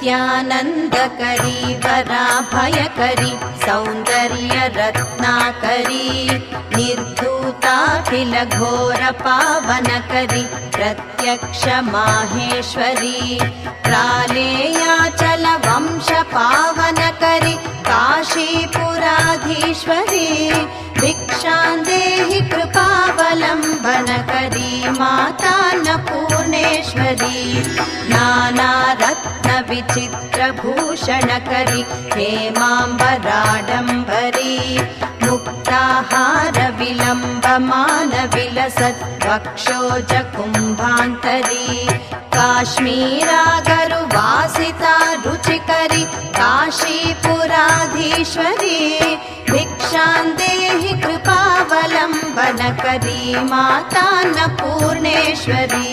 नित्यानन्दकरी वराभयकरी सौन्दर्यरत्नाकरी निर्धूताखिलघोरपावनकरी प्रत्यक्ष माहेश्वरी प्रालेयाचलवंशपावनकरी काशीपुराधीश्वरी भिक्षां देहि कृपावलम्बनकरी मातान्नपूर्णेश्वरी नानारत्नविचित्रभूषणकरी हेमाम्बराडम्बरी मुक्ताहारविलम्बमानविलसत् वक्षोजकुम्भान्तरी काश्मीरागरुवासिता रुचिकरी काशीपुराधीश्वरी भिक्षां देहि कृपावलम्बनकरी मातान्नपूर्णेश्वरी।